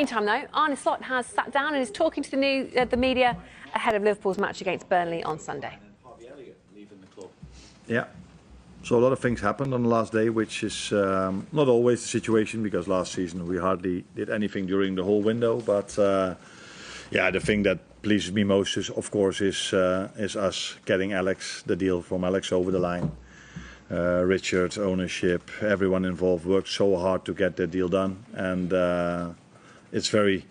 Meantime, though, Arne Slot has sat down and is talking to the media ahead of Liverpool's match against Burnley on Sunday. Yeah, so a lot of things happened on the last day, which is not always the situation, because last season we hardly did anything during the whole window. But yeah, the thing that pleases me most is, of course, is us getting the deal from Alex over the line. Richard, ownership, everyone involved worked so hard to get that deal done, and it's very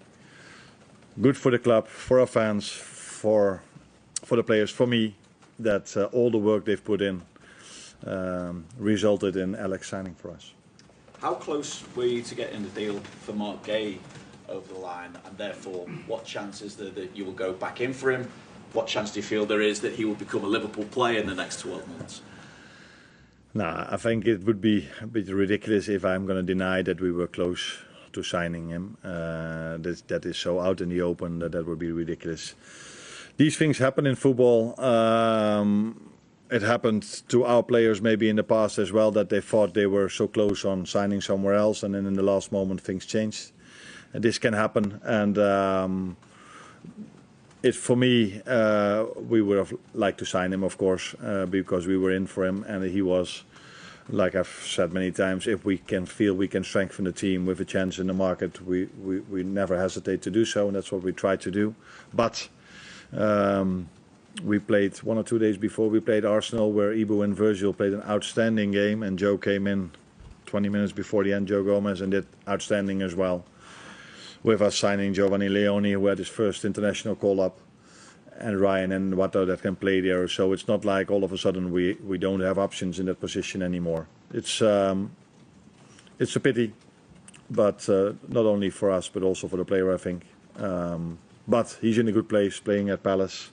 good for the club, for our fans, for the players, for me, that all the work they've put in resulted in Alex signing for us. How close were you to getting the deal for Mark Gay over the line, and therefore what chance is there that you will go back in for him? What chance do you feel there is that he will become a Liverpool player in the next 12 months? Nah, I think it would be a bit ridiculous if I'm going to deny that we were close to signing him. That is so out in the open that would be ridiculous. These things happen in football. It happened to our players maybe in the past as well, that they thought they were so close on signing somewhere else, and then in the last moment things changed. And this can happen, and for me, we would have liked to sign him, of course, because we were in for him, and he was, like I've said many times, if we can feel we can strengthen the team with a chance in the market, we never hesitate to do so, and that's what we try to do. But we played 1 or 2 days before, we played Arsenal, where Ibu and Virgil played an outstanding game, and Joe came in 20 minutes before the end, Joe Gomez, and did outstanding as well. With us signing Giovanni Leone, who had his first international call-up, and Ryan and Watto that can play there. So it's not like all of a sudden we don't have options in that position anymore. It's a pity, but not only for us, but also for the player, I think. But he's in a good place, playing at Palace,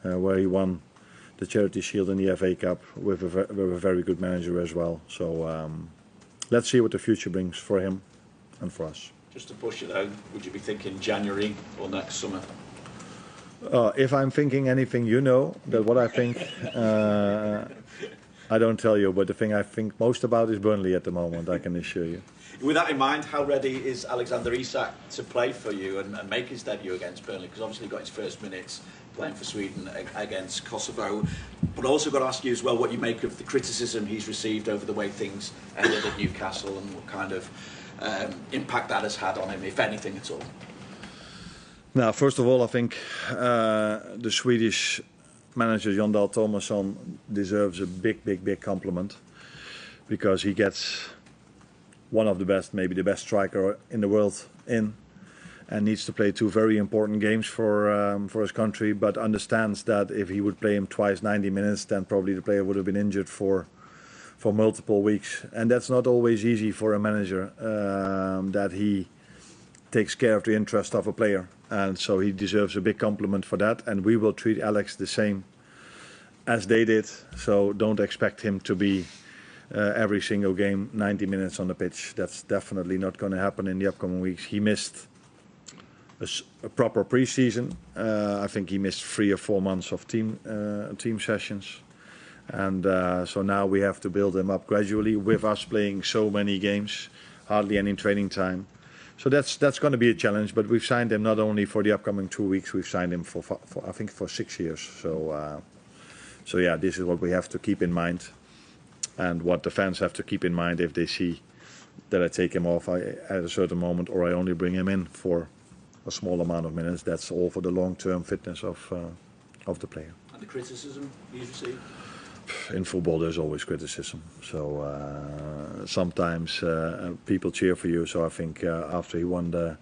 where he won the Charity Shield and the FA Cup with a very good manager as well. So let's see what the future brings for him and for us. Just to push it out, would you be thinking January or next summer? If I'm thinking anything, you know that what I think, I don't tell you, but the thing I think most about is Burnley at the moment, I can assure you. With that in mind, how ready is Alexander Isak to play for you and make his debut against Burnley? Because obviously he got his first minutes playing for Sweden against Kosovo. But I also got to ask you as well what you make of the criticism he's received over the way things ended at Newcastle, and what kind of impact that has had on him, if anything at all. Now, first of all, I think the Swedish manager Jon Dahl Tomasson deserves a big compliment, because he gets one of the best, maybe the best striker in the world in, and needs to play 2 very important games for his country, but understands that if he would play him twice 90 minutes, then probably the player would have been injured for multiple weeks. And that's not always easy for a manager, that he takes care of the interest of a player. And so he deserves a big compliment for that. And we will treat Alex the same as they did. So don't expect him to be every single game 90 minutes on the pitch. That's definitely not going to happen in the upcoming weeks. He missed a proper pre-season. I think he missed 3 or 4 months of team sessions. And so now we have to build him up gradually, with us playing so many games, hardly any training time. So that's going to be a challenge. But we've signed him not only for the upcoming 2 weeks, we've signed him for I think for 6 years. So yeah, this is what we have to keep in mind, and what the fans have to keep in mind if they see that I take him off at a certain moment, or I only bring him in for a small amount of minutes. That's all for the long-term fitness of the player. And the criticism he's received? In football there's always criticism, so sometimes people cheer for you. So I think after he won the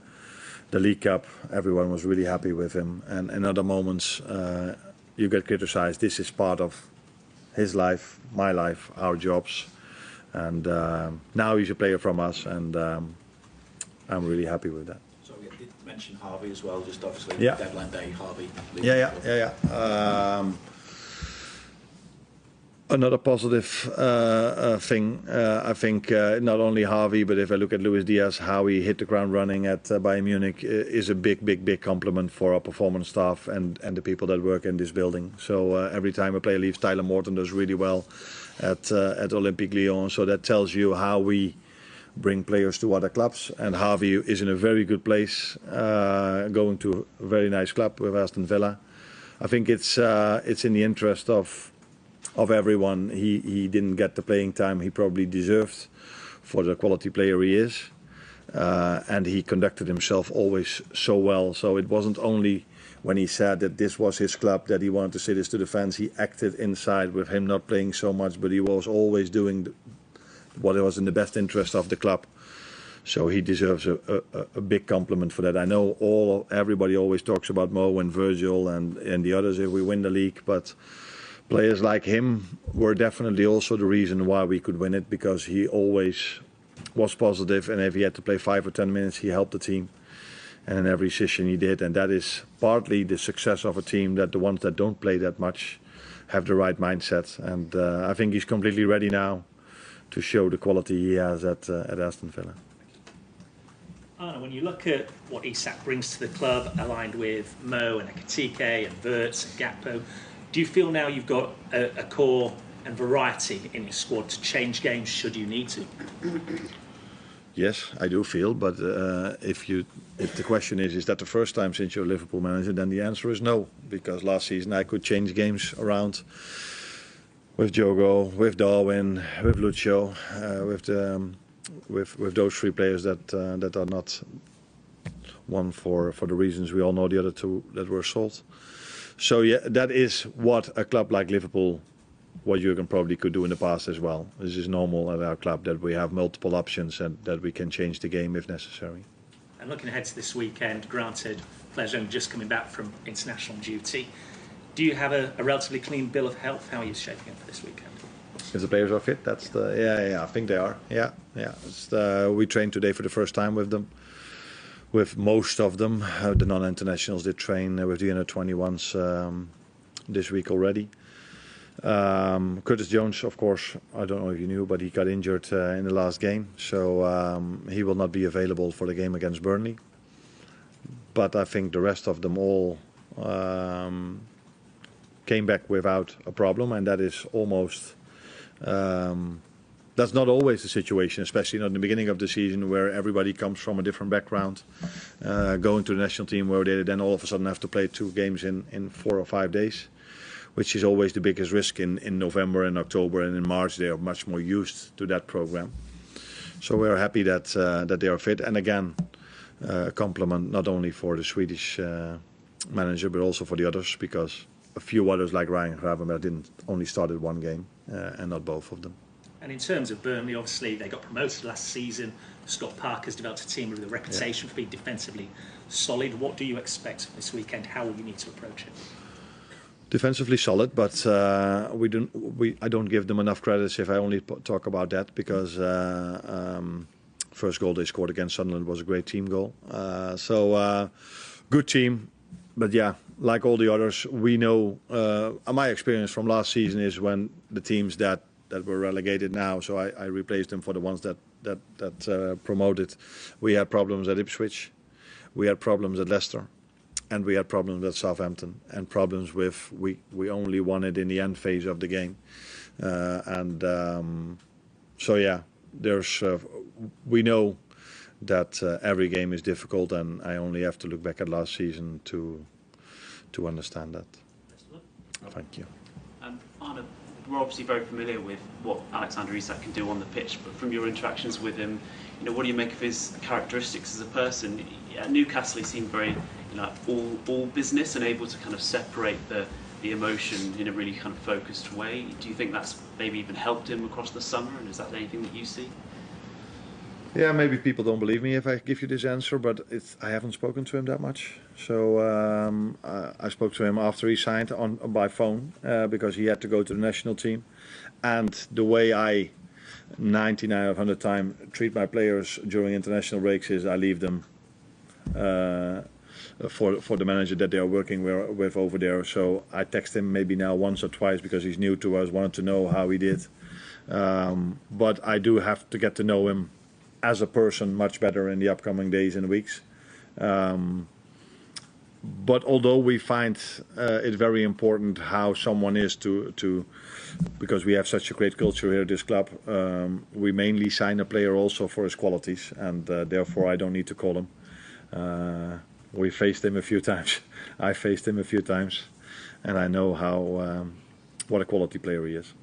League Cup, everyone was really happy with him, and in other moments you get criticized. This is part of his life, my life, our jobs, and now he's a player from us, and I'm really happy with that. So we did mention Harvey as well, just obviously deadline day, Harvey. Yeah. Another positive thing, I think, not only Harvey, but if I look at Luis Diaz, how he hit the ground running at Bayern Munich is a big compliment for our performance staff and the people that work in this building. So every time a player leaves, Tyler Morton does really well at Olympique Lyon. So that tells you how we bring players to other clubs. And Harvey is in a very good place, going to a very nice club with Aston Villa. I think it's in the interest of everyone. He didn't get the playing time he probably deserved for the quality player he is, and he conducted himself always so well. So it wasn't only when he said that this was his club that he wanted to say this to the fans. He acted inside with him not playing so much, but he was always doing what was in the best interest of the club. So he deserves a big compliment for that. I know everybody always talks about Mo and Virgil and the others if we win the league, but players like him were definitely also the reason why we could win it, because he always was positive, and if he had to play 5 or 10 minutes, he helped the team. And in every session he did, and that is partly the success of a team, that the ones that don't play that much have the right mindset. And I think he's completely ready now to show the quality he has at Aston Villa. Arne, when you look at what Isak brings to the club, aligned with Mo and Ekitike and Wirtz and Gakpo, do you feel now you've got a core and variety in your squad to change games should you need to? Yes, I do feel, but if the question is that the first time since you're a Liverpool manager, then the answer is no, because last season I could change games around with Diogo, with Darwin, with Lucio, with those 3 players that are not one for the reasons we all know, the other 2 that were sold. So yeah, that is what a club like Liverpool, what Jurgen probably could do in the past as well. This is normal at our club, that we have multiple options and that we can change the game if necessary. And looking ahead to this weekend, granted, players are just coming back from international duty. Do you have a relatively clean bill of health? How are you shaping up for this weekend? If the players are fit, that's I think they are. Yeah. We trained today for the first time with them, with most of them. The non-internationals did train with the under-21s this week already. Curtis Jones, of course, I don't know if you knew, but he got injured in the last game, so he will not be available for the game against Burnley. But I think the rest of them all came back without a problem, and that is almost that's not always the situation, especially not in the beginning of the season, where everybody comes from a different background, going to the national team where they then all of a sudden have to play 2 games in 4 or 5 days, which is always the biggest risk in November and October, and in March they are much more used to that program. So we are happy that they are fit, and again, a compliment not only for the Swedish manager but also for the others, because a few others like Ryan Gravenberch didn't only started 1 game and not both of them. And in terms of Burnley, obviously they got promoted last season. Scott Parker's developed a team with a reputation for being defensively solid. What do you expect this weekend? How will you need to approach it? Defensively solid, but I don't give them enough credits if I only talk about that, because first goal they scored against Sunderland was a great team goal. So good team, but yeah, like all the others, we know. My experience from last season is when the teams that were relegated now, so I replaced them for the ones that promoted. We had problems at Ipswich, we had problems at Leicester, and we had problems at Southampton, and problems with we only won it in the end phase of the game, so yeah, there's we know that every game is difficult, and I only have to look back at last season to understand that. Thank you. Arne, we're obviously very familiar with what Alexander Isak can do on the pitch, but from your interactions with him, what do you make of his characteristics as a person? At Newcastle, he seemed very, all business and able to kind of separate the emotion in a really kind of focused way. Do you think that's maybe even helped him across the summer, and is that anything that you see? Yeah, maybe people don't believe me if I give you this answer, but I haven't spoken to him that much. So I spoke to him after he signed by phone, because he had to go to the national team. And the way I 99 out of 100 times treat my players during international breaks is I leave them for the manager that they are working with over there. So I text him maybe now once or twice because he's new to us, wanted to know how he did. But I do have to get to know him as a person much better in the upcoming days and weeks. But although we find it very important how someone is because we have such a great culture here at this club, we mainly sign a player also for his qualities, and therefore I don't need to call him. We faced him a few times. I faced him a few times, and I know what a quality player he is.